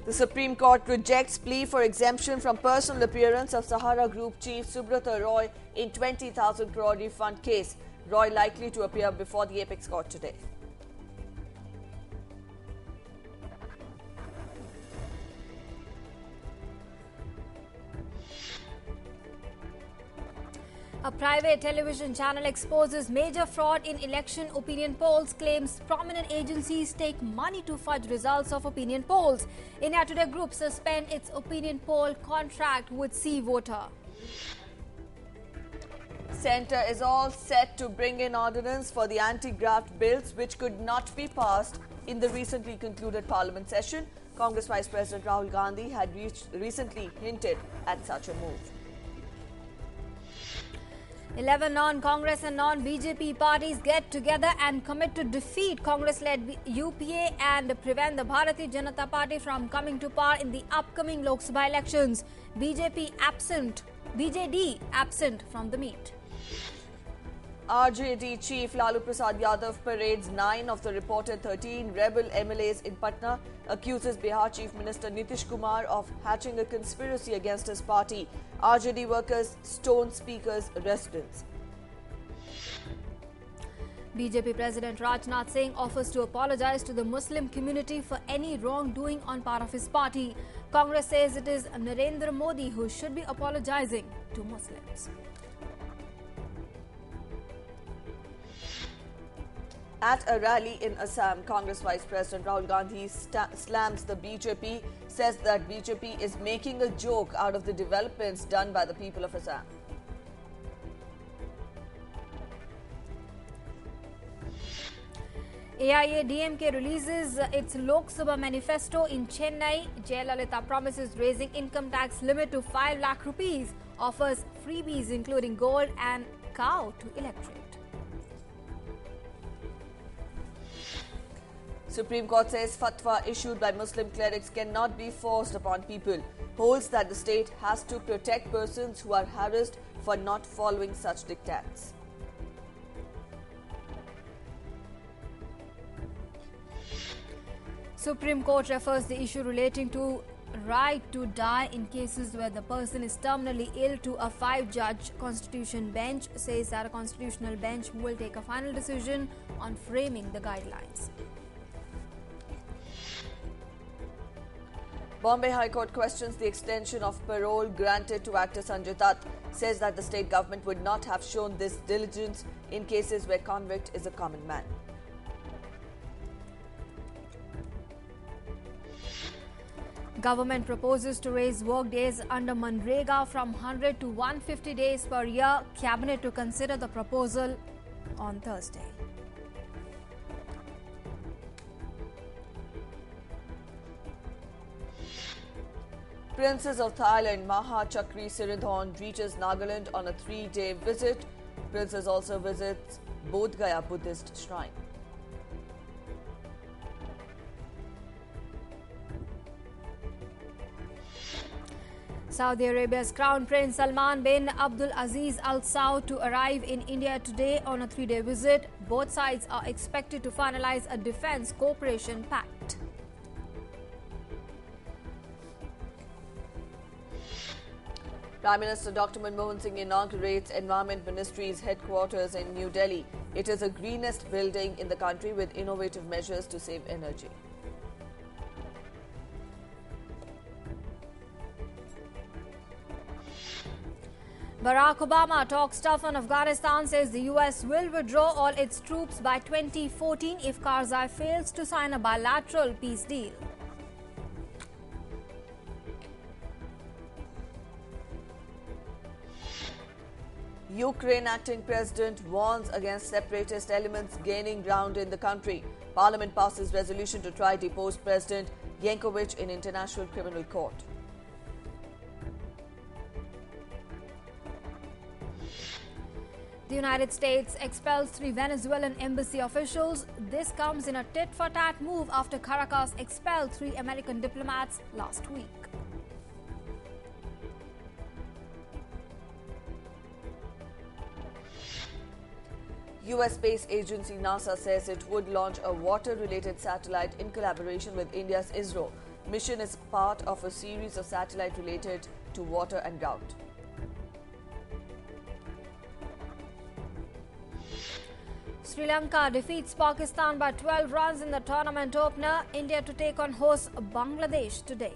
The Supreme Court rejects plea for exemption from personal appearance of Sahara Group chief Subrata Roy in 20,000 crore refund case. Roy likely to appear before the Apex Court today. A private television channel exposes major fraud in election opinion polls, claims prominent agencies take money to fudge results of opinion polls. India Today Group suspend its opinion poll contract with C Voter. Centre is all set to bring in ordinance for the anti-graft bills which could not be passed in the recently concluded Parliament session. Congress Vice President Rahul Gandhi had recently hinted at such a move. 11 non-Congress and non-BJP parties get together and commit to defeat Congress-led UPA and prevent the Bharatiya Janata Party from coming to power in the upcoming Lok Sabha elections. BJD absent from the meet. RJD Chief Lalu Prasad Yadav parades 9 of the reported 13 rebel MLAs in Patna, accuses Bihar Chief Minister Nitish Kumar of hatching a conspiracy against his party. RJD workers stone speaker's residence. BJP President Rajnath Singh offers to apologize to the Muslim community for any wrongdoing on part of his party. Congress says it is Narendra Modi who should be apologizing to Muslims. At a rally in Assam, Congress Vice President Rahul Gandhi slams the BJP, says that BJP is making a joke out of the developments done by the people of Assam. AIADMK releases its Lok Sabha manifesto in Chennai. Jayalalitha promises raising income tax limit to 5 lakh rupees, offers freebies including gold and cow to electorate. Supreme Court says fatwa issued by Muslim clerics cannot be forced upon people. Holds that the state has to protect persons who are harassed for not following such diktats. Supreme Court refers the issue relating to right to die in cases where the person is terminally ill to a 5-judge constitution bench, says that a constitutional bench will take a final decision on framing the guidelines. Bombay High Court questions the extension of parole granted to actor Sanjay Dutt, says that the state government would not have shown this diligence in cases where convict is a common man. Government proposes to raise work days under Manrega from 100 to 150 days per year. Cabinet to consider the proposal on Thursday. Princess of Thailand Maha Chakri Siridhorn reaches Nagaland on a 3-day visit. Princess also visits Bodh Gaya Buddhist shrine. Saudi Arabia's Crown Prince Salman bin Abdul Aziz Al Saud to arrive in India today on a 3-day visit. Both sides are expected to finalize a defense cooperation pact. Prime Minister Dr. Manmohan Singh inaugurates Environment Ministry's headquarters in New Delhi. It is the greenest building in the country with innovative measures to save energy. Barack Obama talks tough on Afghanistan, says the US will withdraw all its troops by 2014 if Karzai fails to sign a bilateral peace deal. Ukraine acting president warns against separatist elements gaining ground in the country. Parliament passes resolution to try depose President Yanukovych in International Criminal Court. The United States expels 3 Venezuelan embassy officials. This comes in a tit-for-tat move after Caracas expelled 3 American diplomats last week. US space agency NASA says it would launch a water-related satellite in collaboration with India's ISRO. Mission is part of a series of satellites related to water and ground. Sri Lanka defeats Pakistan by 12 runs in the tournament opener. India to take on host Bangladesh today.